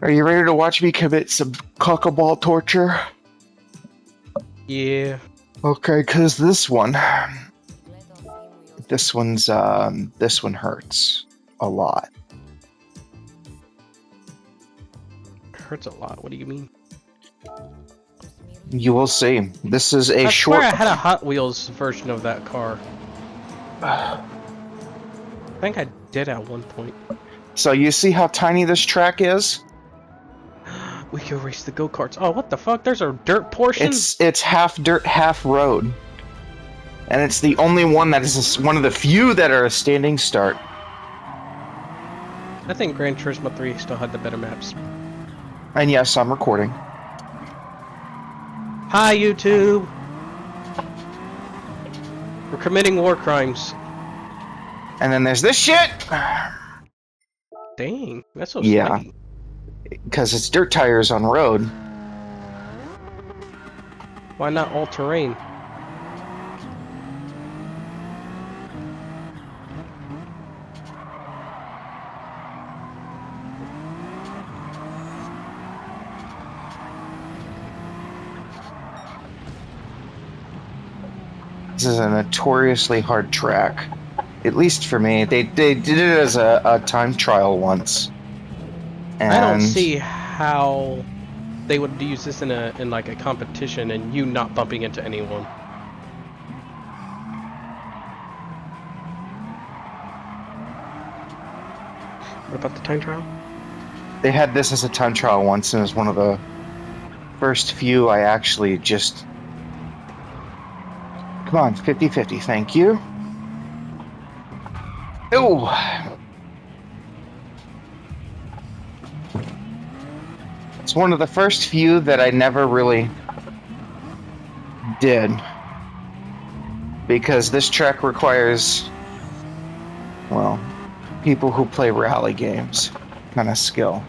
Are you ready to watch me commit some cockaball torture? Yeah. Okay, cause this one hurts a lot. Hurts a lot. What do you mean? You will see. This is a I short. swear I had a Hot Wheels version of that car. I think I did at one point. So you see how tiny this track is? We could race the go-karts. Oh, what the fuck? There's a dirt portion? It's half dirt, half road. And it's the only one that is one of the few that are a standing start. I think Gran Turismo 3 still had the better maps. And yes, I'm recording. Hi, YouTube! We're committing war crimes. And then there's this shit! Dang, that's so Yeah. slimy. Because it's dirt tires on road. Why not all-terrain? This is a notoriously hard track. At least for me. They did it as a time trial once. And I don't see how they would use this in like a competition and you not bumping into anyone. What about the time trial? they had this as a time trial once, and it was one of the first few I actually just... Come on, 50-50, thank you. Ooh! It's one of the first few that I never really did. Because this track requires, well, people who play rally games kind of skill.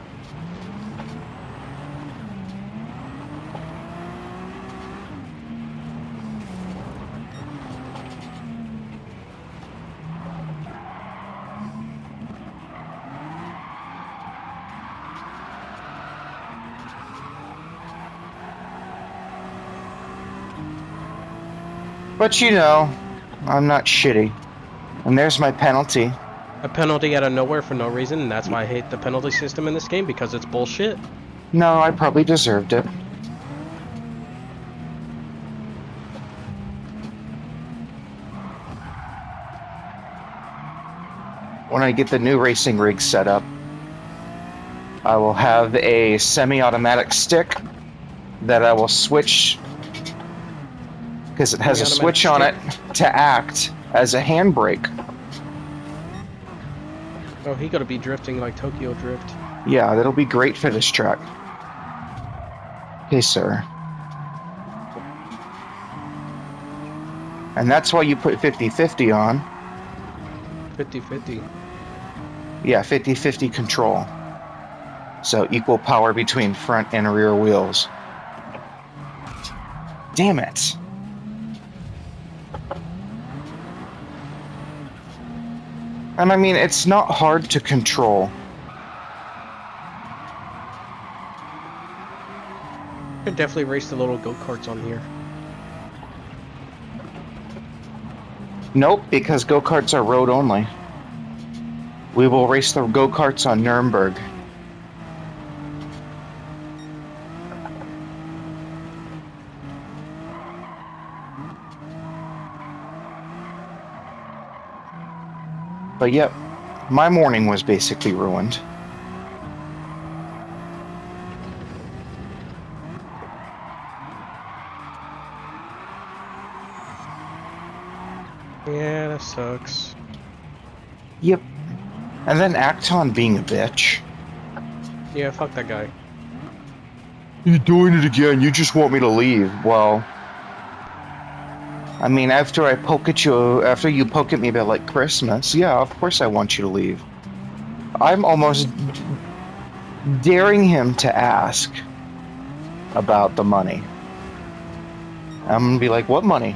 But you know, I'm not shitty. And there's my penalty. A penalty out of nowhere for no reason, and that's why I hate the penalty system in this game, because it's bullshit. No, I probably deserved it. When I get the new racing rig set up, I will have a semi-automatic stick that I will switch, because it has a switch on it to act as a handbrake. Oh, he gotta be drifting like Tokyo Drift. Yeah, that'll be great for this track. Okay, sir. And that's why you put 50-50 on. 50-50. Yeah, 50-50 control. So equal power between front and rear wheels. Damn it. And I mean, it's not hard to control. Could definitely race the little go-karts on here. Nope, because go-karts are road only. We will race the go-karts on Nuremberg. But yep, my morning was basically ruined. Yeah, that sucks. Yep. And then Acton being a bitch. Yeah, fuck that guy. You're doing it again, you just want me to leave. Well, I mean, after you poke at me about, like, Christmas, yeah, of course I want you to leave. I'm almost daring him to ask about the money. I'm gonna be like, what money?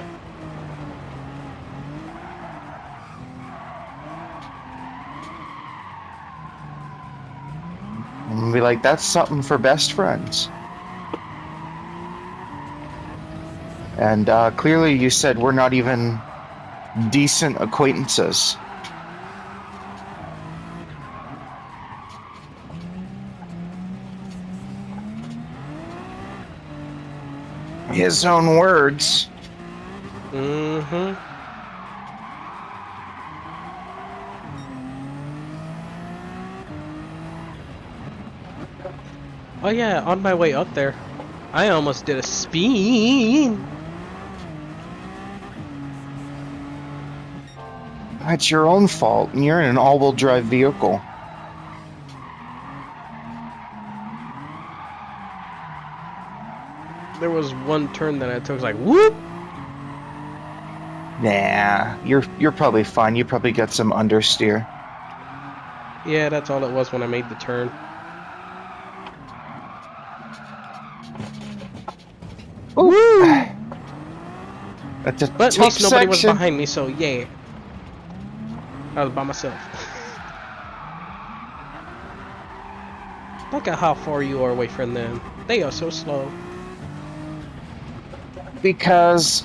I'm gonna be like, that's something for best friends. And clearly you said we're not even decent acquaintances. His own words. Mm-hmm. Oh yeah, on my way up there, I almost did a spin. That's your own fault, and you're in an all-wheel drive vehicle. There was one turn that I took, was like, whoop! Nah, you're probably fine. You probably got some understeer. Yeah, that's all it was when I made the turn. Ooh. Woo! That's a But at tough least nobody was section. behind me, so yeah. I was by myself. Look at how far you are away from them. They are so slow. Because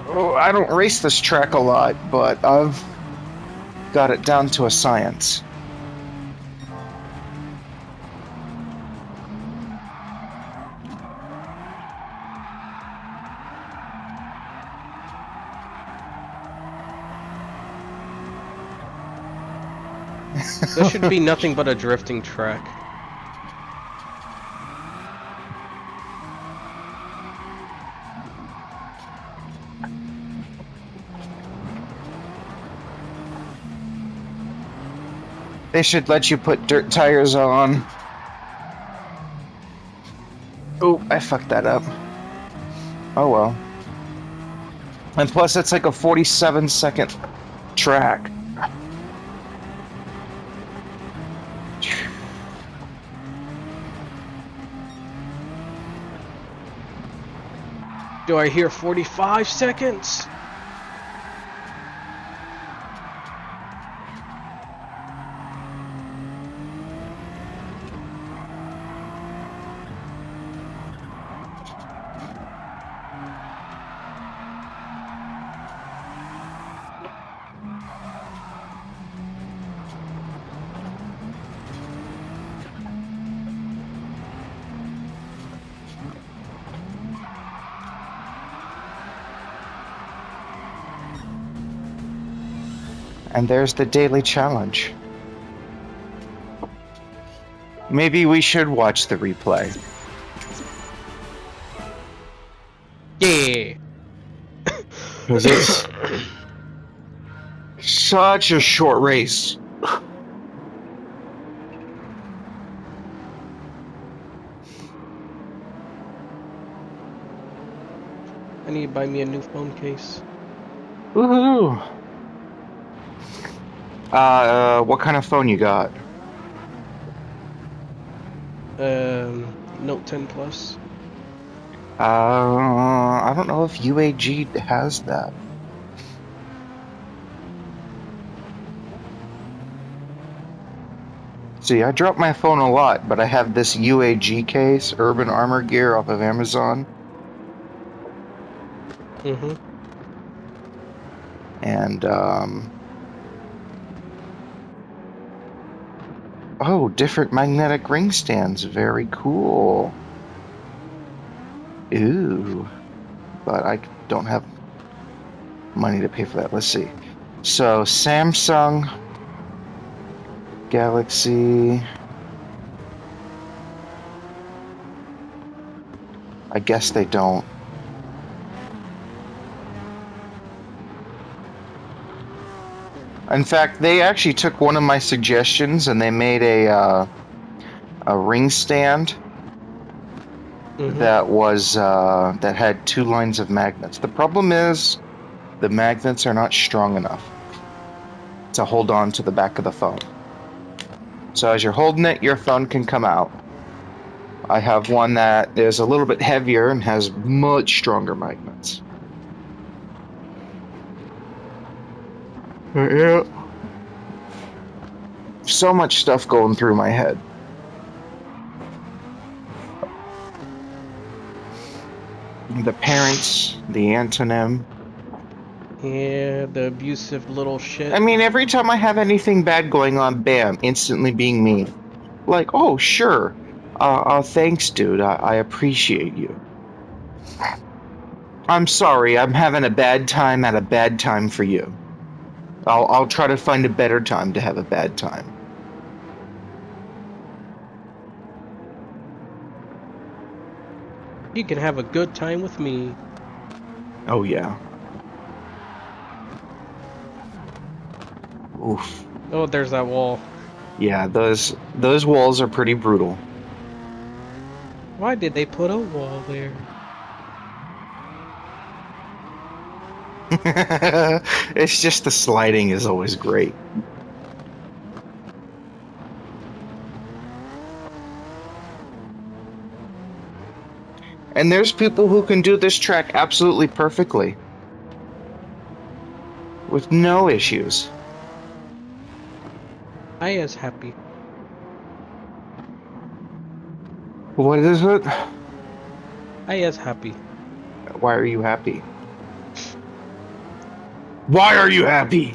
I don't race this track a lot, but I've got it down to a science. This should be nothing but a drifting track. They should let you put dirt tires on. Oh, I fucked that up. Oh well. And plus, it's like a 47-second track. Do I hear 45 seconds? And there's the daily challenge. Maybe we should watch the replay. Yeah. Because it's such a short race. I need to buy me a new phone case. Woohoo! What kind of phone you got? Note 10 Plus. I don't know if UAG has that. See, I drop my phone a lot, but I have this UAG case, Urban Armor Gear, off of Amazon. Mm-hmm. And, oh, different magnetic ring stands. Very cool. Ooh. But I don't have money to pay for that. Let's see. So, Samsung Galaxy. I guess they don't. In fact, they actually took one of my suggestions and they made a ring stand that was that had 2 lines of magnets. The problem is the magnets are not strong enough to hold on to the back of the phone. So as you're holding it, your phone can come out. I have one that is a little bit heavier and has much stronger magnets. Yeah. So much stuff going through my head. The parents, the antonym. Yeah, the abusive little shit. I mean, every time I have anything bad going on, bam, instantly being mean. Like, oh, sure. Thanks, dude. I appreciate you. I'm sorry. I'm having a bad time at a bad time for you. I'll try to find a better time to have a bad time. You can have a good time with me. Oh yeah. Oof. Oh, there's that wall. Yeah, those walls are pretty brutal. Why did they put a wall there? It's just the sliding is always great. And there's people who can do this track absolutely perfectly. With no issues. I is happy. What is it? I is happy. Why are you happy? Why are you happy?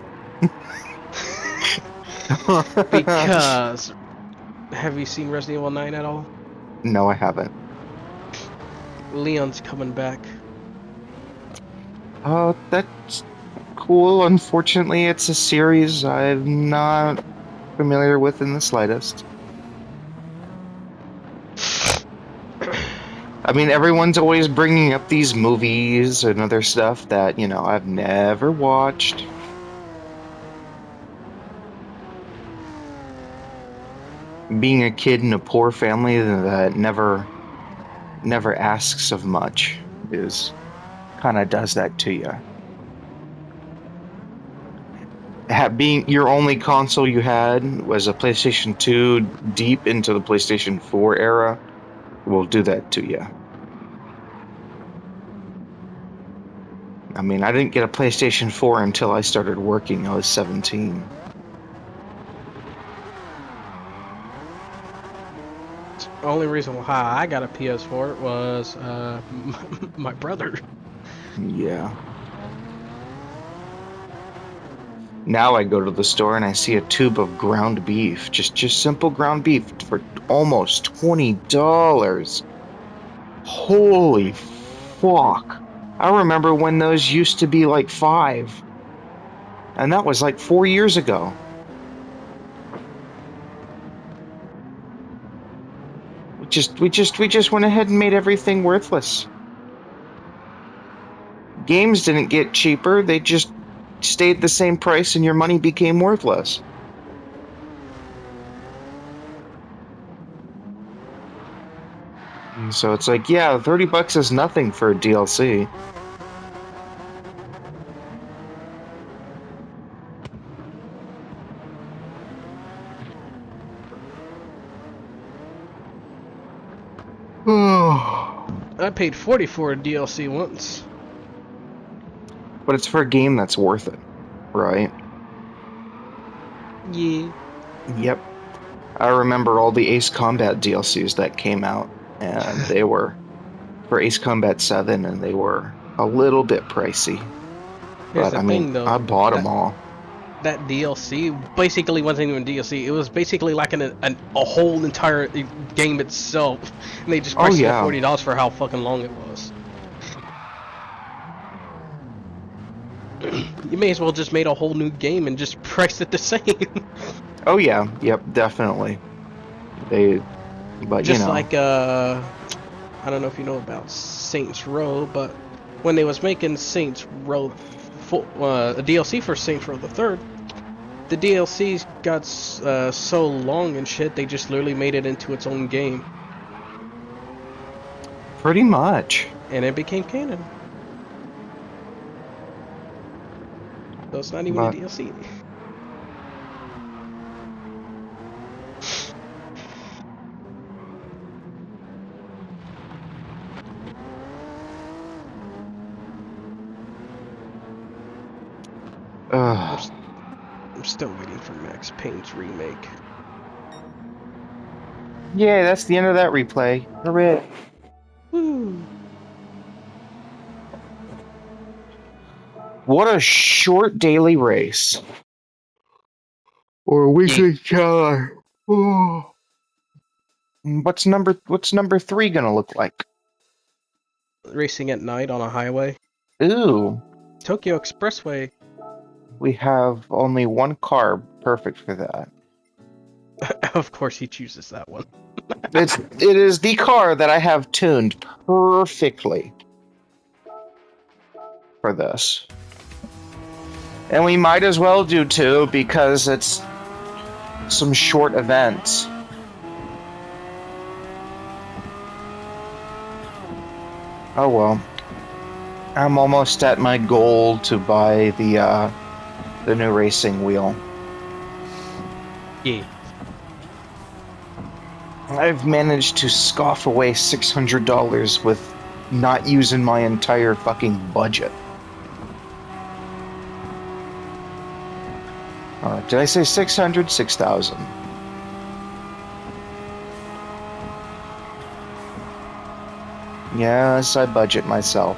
Because... Have you seen Resident Evil 9 at all? No, I haven't. Leon's coming back. Oh, that's cool. Unfortunately, it's a series I'm not familiar with in the slightest. I mean, everyone's always bringing up these movies and other stuff that, you know, I've never watched. Being a kid in a poor family that never asks of much is kind of does that to you. Being your only console you had was a PlayStation 2 deep into the PlayStation 4 era will do that to you. I mean, I didn't get a PlayStation 4 until I started working. I was 17. The only reason why I got a PS4 was my brother. Yeah. Now I go to the store and I see a tube of ground beef, just simple ground beef for almost $20. Holy fuck. I remember when those used to be like $5. And that was like 4 years ago. We just went ahead and made everything worthless. Games didn't get cheaper, they just stayed the same price and your money became worthless. And so it's like, yeah, $30 is nothing for a DLC. I paid $40 for a DLC once. But it's for a game that's worth it, right? Yeah. Yep. I remember all the Ace Combat DLCs that came out, and they were for Ace Combat 7, and they were a little bit pricey. Here's But the I mean, thing, though. I bought them all. That DLC basically wasn't even DLC. It was basically like a whole entire game itself. And they just priced it at $40 for how fucking long it was. You may as well just made a whole new game and just priced it the same. Oh yeah, yep, definitely. But just you know, like I don't know if you know about Saints Row, but when they was making Saints Row, a DLC for Saints Row the Third, the DLCs got so long and shit, they just literally made it into its own game. pretty much. And it became canon. So it's not even a DLC. I'm still waiting for Max Payne's remake. Yeah, that's the end of that replay. Hooray. Woo! What a short daily race. Or weekly challenge. Oh. What's number 3 gonna look like? Racing at night on a highway. Ooh. Tokyo Expressway. We have only one car perfect for that. Of course he chooses that one. It is the car that I have tuned perfectly for this. And we might as well do 2 because it's some short events. Oh well. I'm almost at my goal to buy the new racing wheel. Yeah. I've managed to scoff away $600 with not using my entire fucking budget. Did I say 600? 6,000. Yes, I budget myself.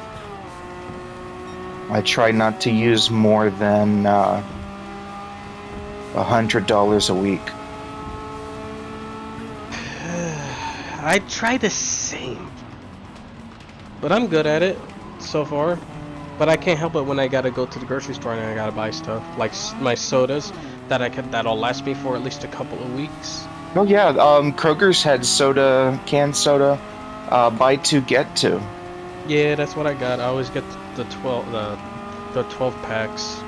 I try not to use more than $100 a week. I try the same, but I'm good at it so far. But I can't help it when I gotta go to the grocery store and I gotta buy stuff like my sodas that'll last me for at least a couple of weeks. Oh yeah, Kroger's had canned soda, buy 2 get 2. Yeah, that's what I got. I always get the 12 packs.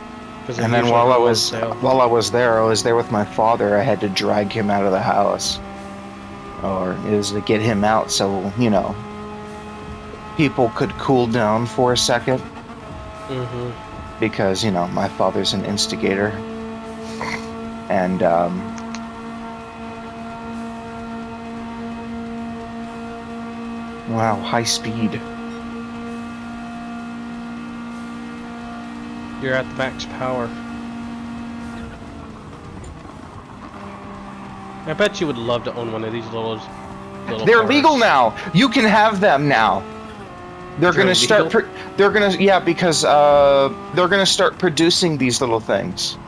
And then while I was there with my father. I had to drag him out of the house, or is to get him out so people could cool down for a second. Mm-hmm. Because my father's an instigator, and wow, high speed. You're at the max power. I bet you would love to own one of these little They're cars. legal now. You can have them now. They're gonna start. Because they're gonna start producing these little things.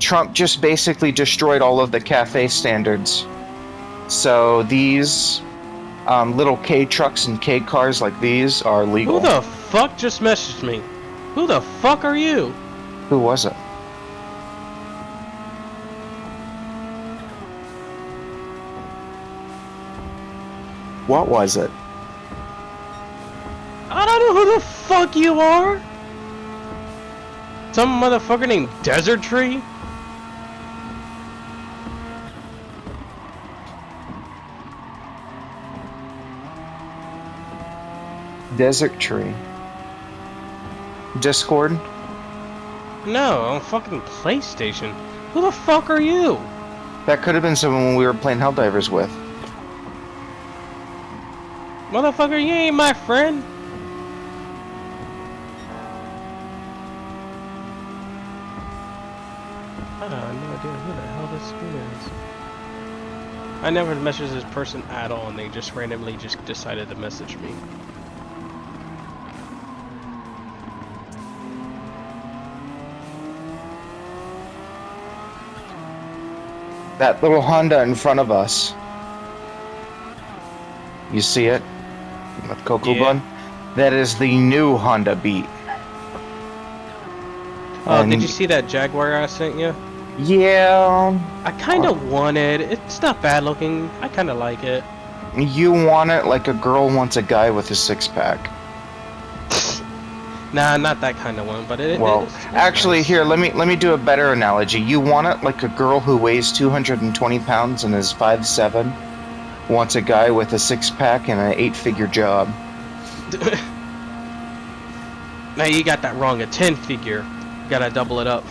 Trump just basically destroyed all of the cafe standards. So these little K trucks and K cars like these are legal. Who the fuck just messaged me? Who the fuck are you? Who was it? What was it? I don't know who the fuck you are. Some motherfucker named Desert Tree? Desert Tree. Discord? No, on fucking PlayStation. Who the fuck are you? That could have been someone we were playing Helldivers with. Motherfucker, you ain't my friend. I have no idea who the hell this dude is. I never messaged this person at all, and they just randomly just decided to message me. That little Honda in front of us. You see it? With Cocoa Bun? That is the new Honda Beat. Oh, did you see that Jaguar I sent you? Yeah. I kind of want it. It's not bad looking. I kind of like it. You want it like a girl wants a guy with a six-pack. Nah, not that kind of one, but it's actually, nice. Here, let me do a better analogy. You want it like a girl who weighs 220 pounds and is 5'7", wants a guy with a six-pack and an 8-figure job. Now you got that wrong. A 10-figure. Gotta double it up.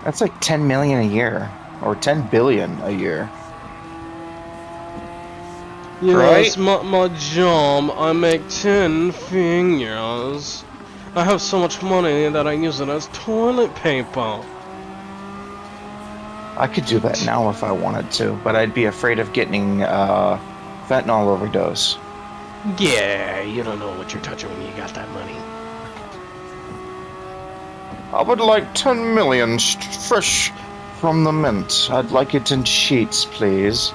That's like 10 million a year, or 10 billion a year. Yes, right? my job, I make 10 figures. I have so much money that I use it as toilet paper. I could do that now if I wanted to, but I'd be afraid of getting fentanyl overdose. Yeah, you don't know what you're touching when you got that money. I would like 10 million fresh from the mint. I'd like it in sheets, please.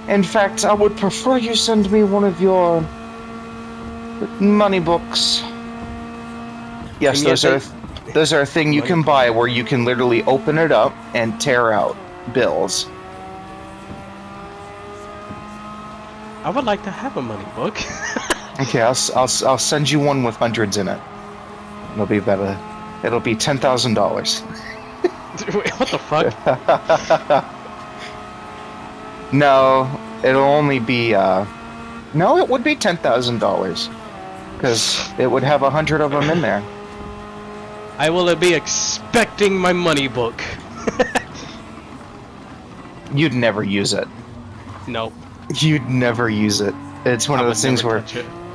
In fact, I would prefer you send me one of your money books. Yes, And yet those are a thing you can buy where you can literally open it up and tear out bills. I would like to have a money book. Okay, I'll send you one with hundreds in it. It'll be better. It'll be $10,000. Wait, what the fuck? No, it'll only be no, it would be $10,000 because it would have 100 of them in there. I will be expecting my money book. You'd never use it. Nope. You'd never use it. It's one of those things where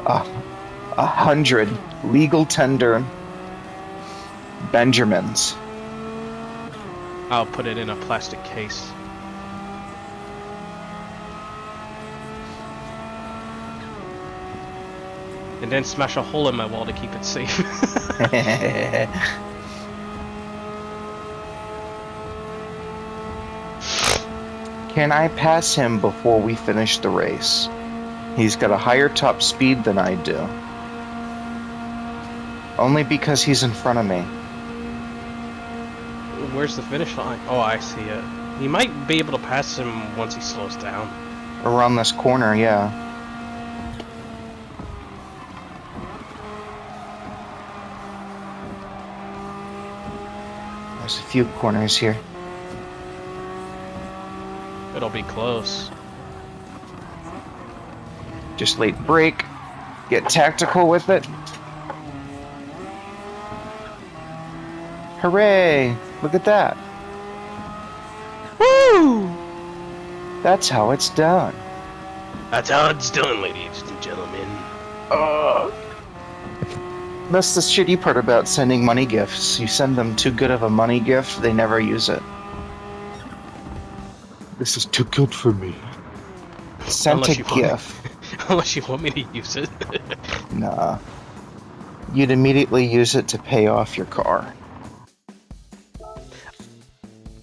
100 legal tender Benjamins. I'll put it in a plastic case. And then smash a hole in my wall to keep it safe. Can I pass him before we finish the race? He's got a higher top speed than I do. Only because he's in front of me. Where's the finish line? Oh, I see it. You might be able to pass him once he slows down. Around this corner, yeah. There's a few corners here. It'll be close. Just late brake. Get tactical with it. Hooray! Look at that. Woo! That's how it's done. That's how it's done, ladies and gentlemen. That's the shitty part about sending money gifts. You send them too good of a money gift, they never use it. This is too good for me. Sent a gift. Unless you want me to use it. Nah. You'd immediately use it to pay off your car.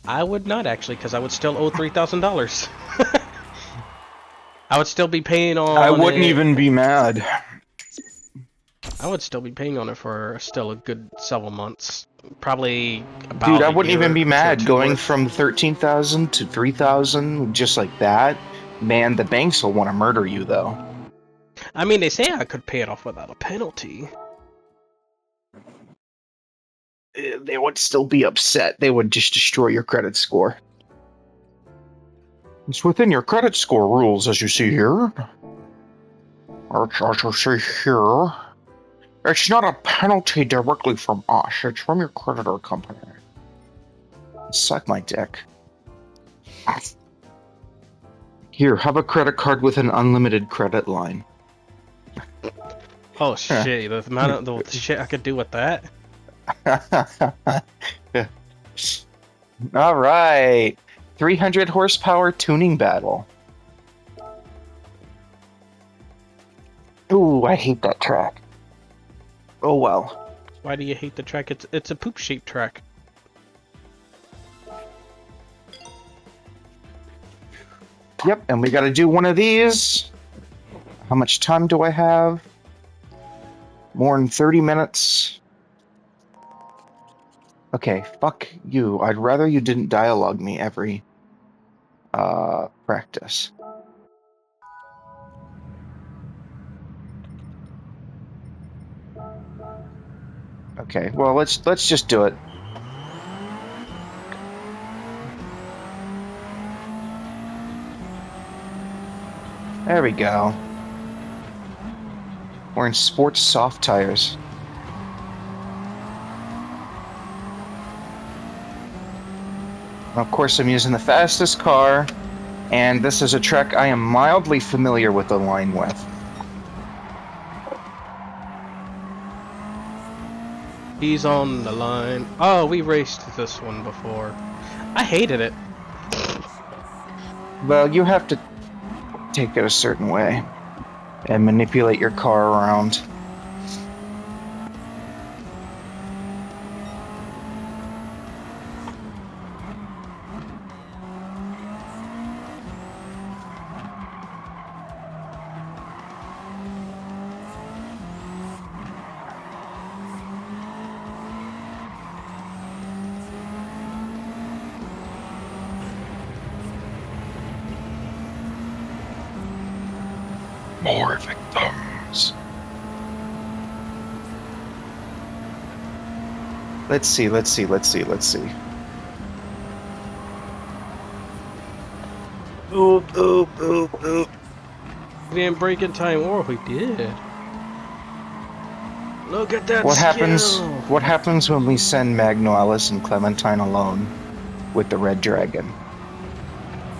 I would not actually, because I would still owe $3,000. I would still be paying on. I wouldn't even be mad. I would still be paying on it for still a good several months. Probably about. Dude, I wouldn't even be mad going from 13,000 to 3,000 just like that. Man, the banks will want to murder you though. I mean, they say I could pay it off without a penalty. They would still be upset. They would just destroy your credit score. It's within your credit score rules, as you see here. As you see here. It's not a penalty directly from us. It's from your creditor company. Suck my dick. Here, have a credit card with an unlimited credit line. Oh shit, the amount of the shit I could do with that. All right. 300 horsepower tuning battle. Ooh, I hate that track. Oh well. Why do you hate the track? It's a poop-shaped track. Yep, and we gotta do one of these. How much time do I have? More than 30 minutes. Okay, fuck you. I'd rather you didn't dialogue me every practice. Okay, well let's just do it. There we go. We're in sports soft tires. Of course, I'm using the fastest car, and this is a track I am mildly familiar with the line with. He's on the line. Oh, we raced this one before. I hated it. Well, you have to... take it a certain way and manipulate your car around. More victims. Let's see. Oop. We didn't break in time, or we did. Look at that What skill. happens when we send Magno, Alice, and Clementine alone with the Red Dragon?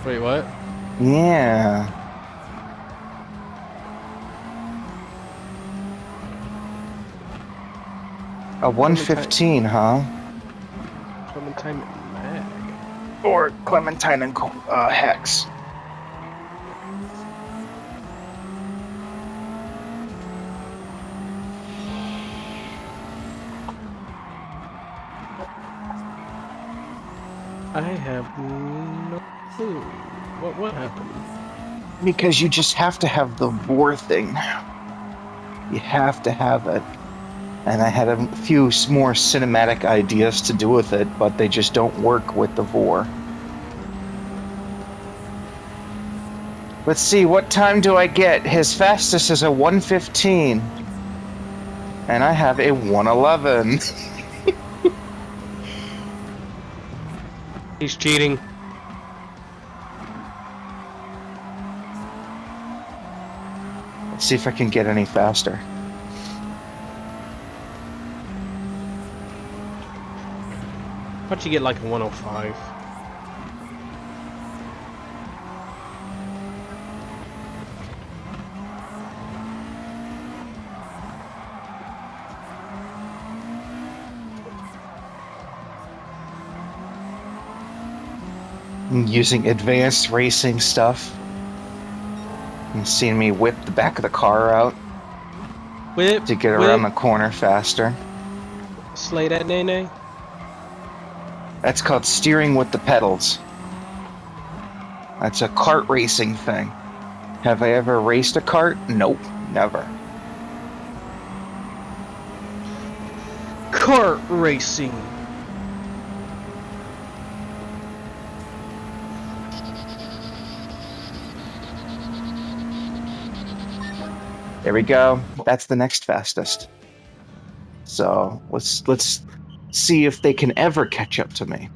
Wait, what? Yeah. A 115, huh? Clementine Mag. Or Clementine and Hex. I have no clue. What happened? Because you just have to have the war thing. You have to have it. And I had a few more cinematic ideas to do with it, but they just don't work with the vor. Let's see, what time do I get? His fastest is a 115. And I have a 111. He's cheating. Let's see if I can get any faster. How'd you get like a 105? Using advanced racing stuff. You've seen me whip the back of the car out to get around the corner faster. Slay that nay-nay. That's called steering with the pedals. That's a kart racing thing. Have I ever raced a kart? Nope, never. Kart racing. There we go. That's the next fastest. So let's see if they can ever catch up to me.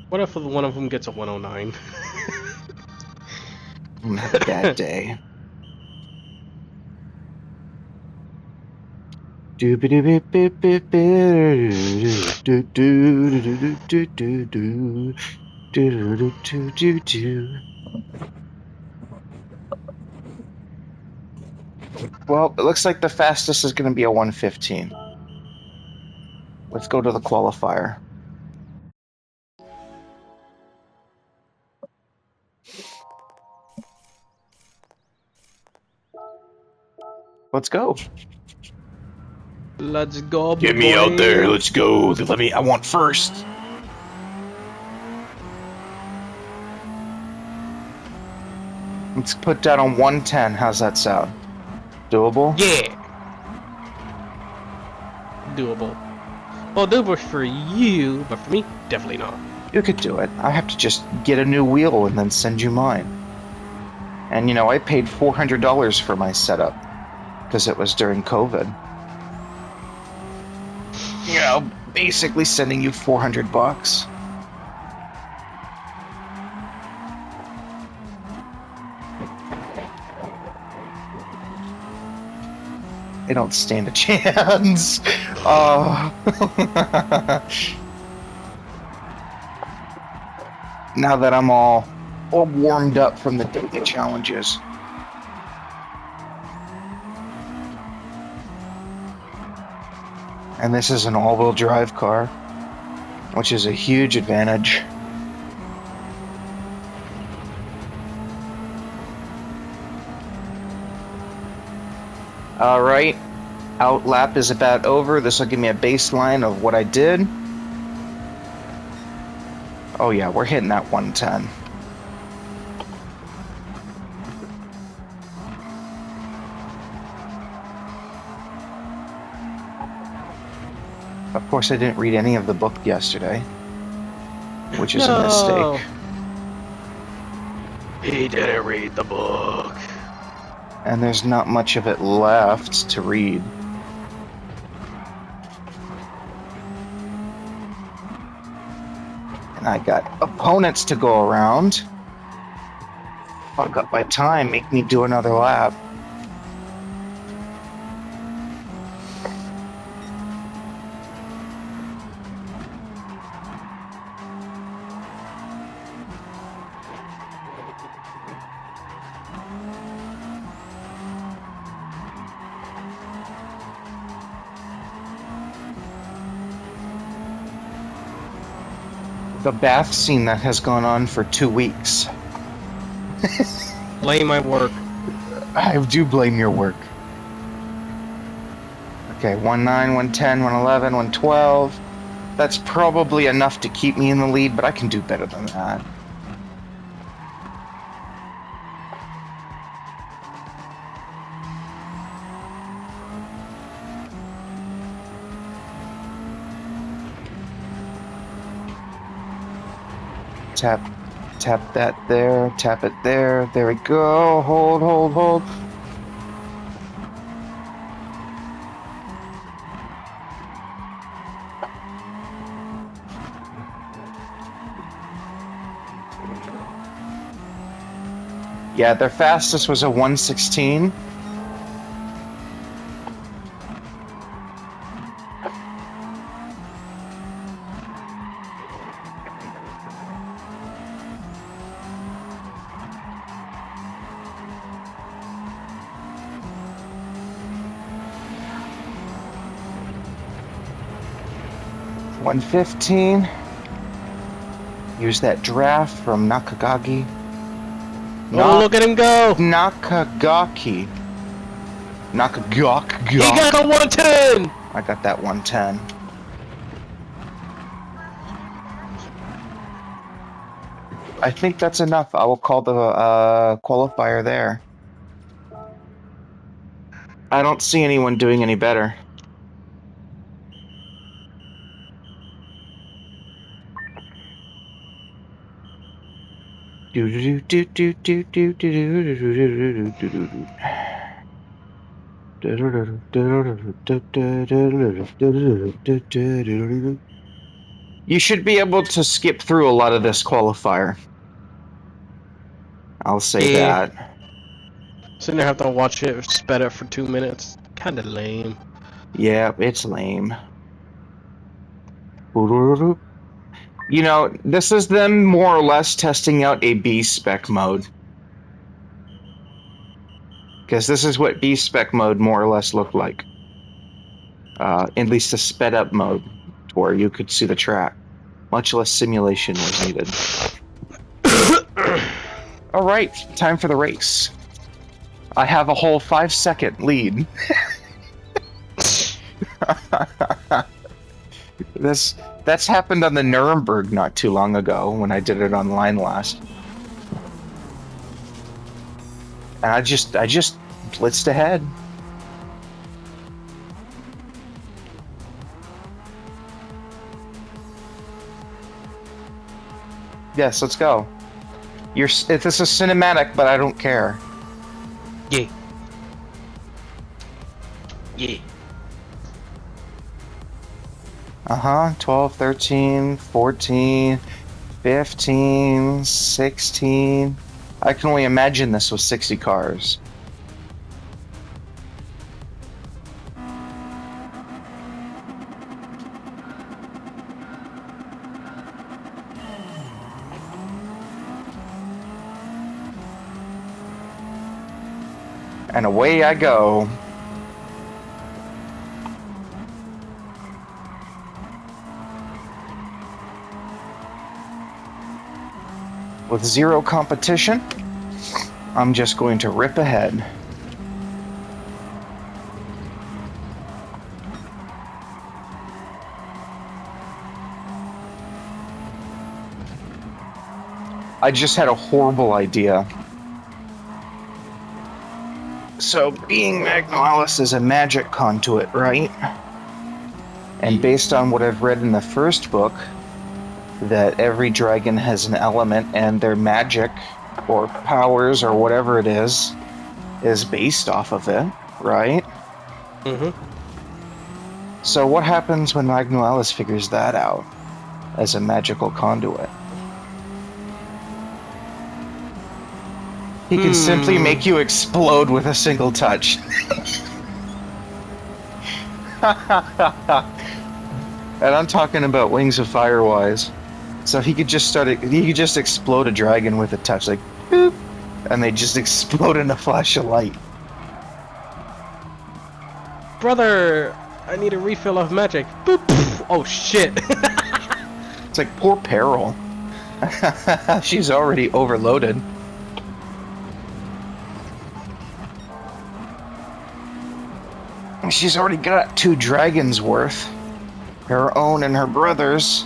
What if one of them gets a 109? I'm gonna have a bad day. Well, it looks like the fastest is going to be a 115. Let's go to the qualifier. Let's go. Let's go, Get me out there. Let's go. I want first. Let's put that on 110. How's that sound? Doable? Yeah. Doable. Well, doable for you, but for me, definitely not. You could do it. I have to just get a new wheel and then send you mine. And you know, I paid $400 for my setup because it was during COVID. You know, basically sending you $400. They don't stand a chance. Now that I'm all warmed up from the daily challenges. And this is an all-wheel drive car, which is a huge advantage. All right. Out lap is about over. This will give me a baseline of what I did. Oh yeah, we're hitting that 110. Of course, I didn't read any of the book yesterday, which is a mistake. He didn't read the book. And there's not much of it left to read. And I got opponents to go around. Fuck up my time, make me do another lap. The bath scene that has gone on for 2 weeks. Blame my work. I do blame your work. Okay, 1-9, 1-10, 1-11, 1-12. That's probably enough to keep me in the lead, but I can do better than that. Tap that there, tap it there. There we go. Hold, hold, hold. Yeah, their fastest was a 116. $115. Use that draft from Nakagaki. Oh, look at him go! Nakagaki. Nakagaki. He got a 110! I got that 110. I think that's enough. I will call the qualifier there. I don't see anyone doing any better. You should be able to skip through a lot of this qualifier. I'll say that. So now I have to watch it sped up for 2 minutes. Kinda lame. Yeah, it's lame. You know, this is them more or less testing out a B-Spec mode. Because this is what B-Spec mode more or less looked like. At least a sped up mode, where you could see the track. Much less simulation was needed. Alright, time for the race. I have a whole 5-second lead. That's happened on the Nuremberg not too long ago when I did it online last. And I just blitzed ahead. Yes, let's go. This is cinematic, but I don't care. Yeah. Yeah. 12, 13, 14, 15, 16. I can only imagine this with 60 cars. And away I go. With zero competition, I'm just going to rip ahead. I just had a horrible idea. So, being Magnalis is a magic conduit, right? And based on what I've read in the first book, that every dragon has an element and their magic or powers or whatever it is based off of it, right? Mm-hmm. So what happens when Magnalis figures that out as a magical conduit? He can simply make you explode with a single touch. And I'm talking about Wings of Fire-wise. So he could just explode a dragon with a touch, like, boop, and they just explode in a flash of light. Brother, I need a refill of magic. Boop. Oh shit. It's like, poor Peril. She's already overloaded. She's already got 2 dragons worth. Her own and her brother's.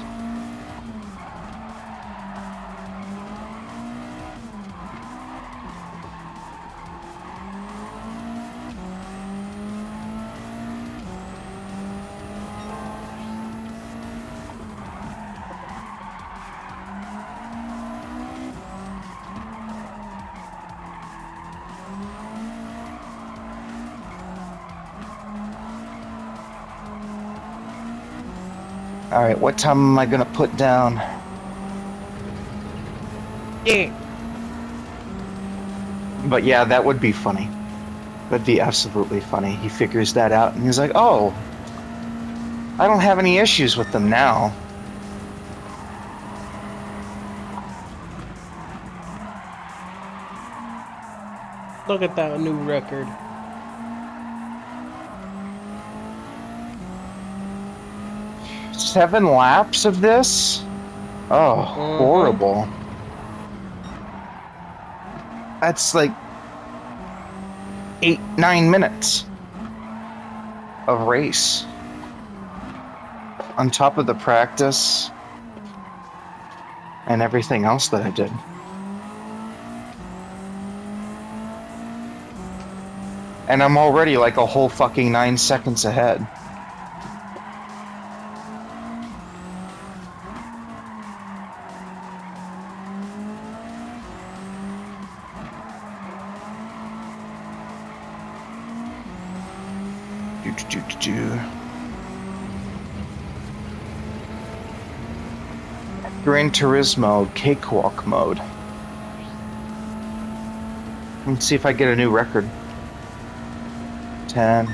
Alright, what time am I gonna put down? Yeah. But yeah, that would be funny. That'd be absolutely funny. He figures that out and he's like, oh, I don't have any issues with them now. Look at that new record. Seven laps of this? Oh, horrible. That's like 8-9 minutes of race. On top of the practice and everything else that I did. And I'm already like a whole fucking 9 seconds ahead. Gran Turismo Cakewalk mode. Let's see if I get a new record. 10.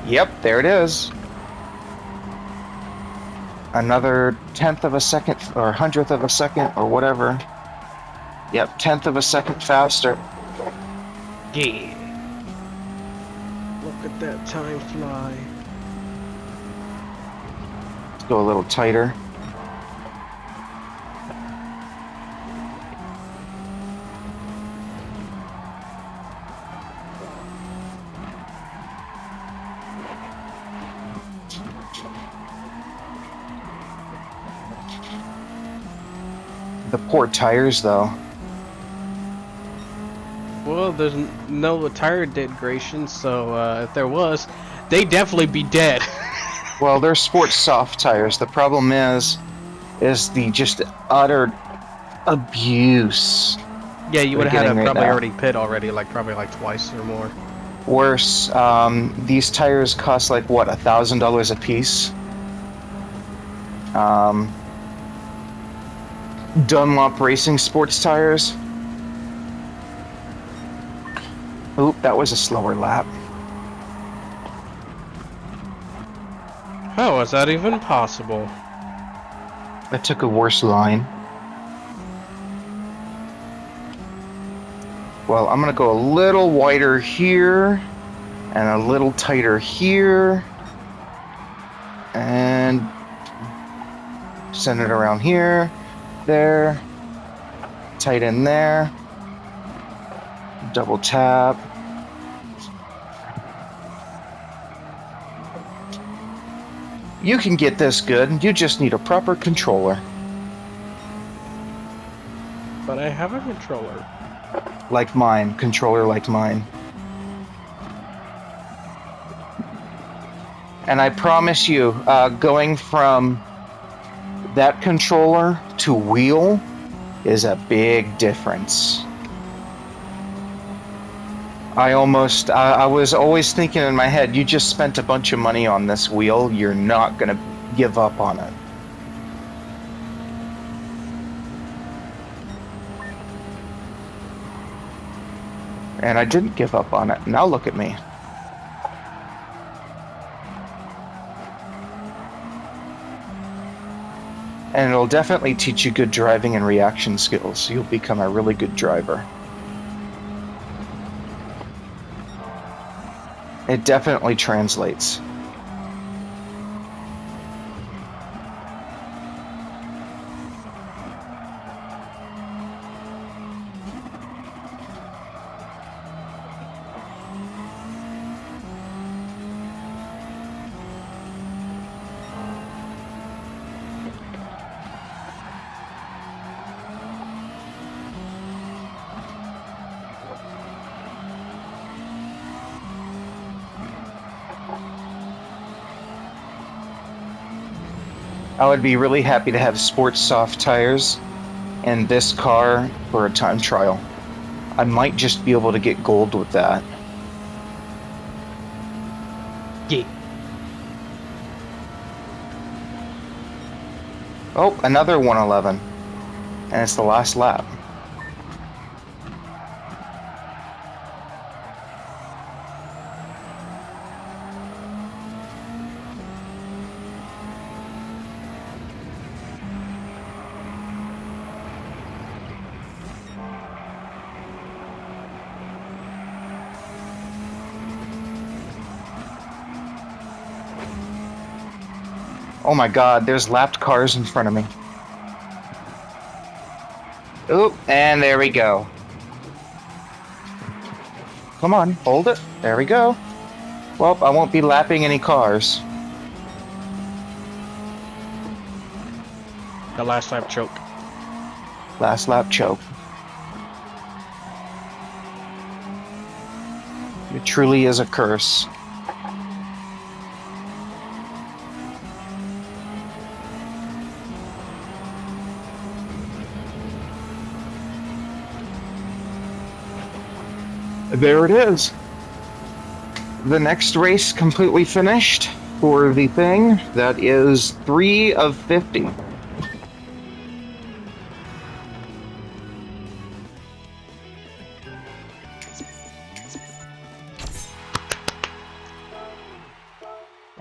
Yep, there it is. Another 1/10 of a second, or 100th of a second, or whatever. Yep, 1/10 of a second faster. Yeah. Look at that time fly. Let's go a little tighter. The poor tires, though. Well, there's no tire degradation, so if there was, they'd definitely be dead. Well, they're sports soft tires. The problem is the just utter abuse. Yeah, you would have had getting a right probably now. already pit already, like probably like twice or more. Worse, these tires cost like what, $1,000 a piece. Dunlop Racing sports tires. Oop, that was a slower lap. How is that even possible? I took a worse line. Well, I'm gonna go a little wider here and a little tighter here and send it around here, there, tight in there, double tap. You can get this good, you just need a proper controller. but I have a controller. Like mine. Controller like mine. And I promise you, going from that controller to wheel is a big difference. I was always thinking in my head, you just spent a bunch of money on this wheel, you're not gonna give up on it. And I didn't give up on it. Now look at me. And it'll definitely teach you good driving and reaction skills. You'll become a really good driver. It definitely translates. I would be really happy to have sports soft tires in this car for a time trial. I might just be able to get gold with that. Yeah. Oh, another 111. And it's the last lap. Oh my god, there's lapped cars in front of me. Oop, and there we go. Come on, hold it. There we go. Well, I won't be lapping any cars. The last lap choke. Last lap choke. It truly is a curse. There it is. The next race completely finished for the thing. That is 3 of 50.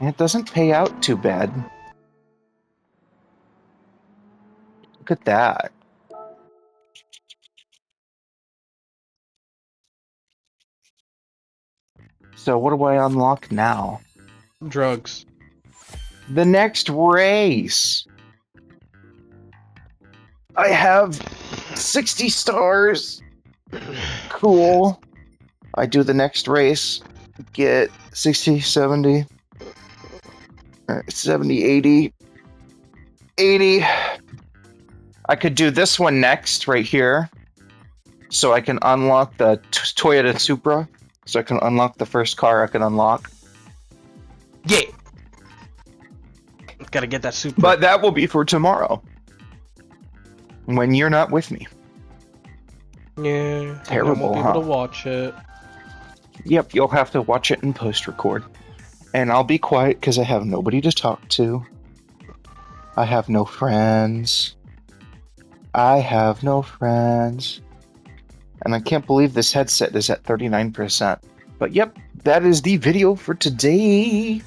And it doesn't pay out too bad. Look at that. So what do I unlock now? Drugs. The next race. I have 60 stars. Cool. I do the next race. Get 60, 70, 70, 80. 80. I could do this one next, right here. So I can unlock the Toyota Supra. So I can unlock the first car I can unlock. Yeah. Gotta get that super. But that will be for tomorrow. When you're not with me. Yeah. Terrible, I won't be huh? able to watch it. Yep, you'll have to watch it in post-record. And I'll be quiet because I have nobody to talk to. I have no friends. I have no friends. And I can't believe this headset is at 39%. But yep, that is the video for today.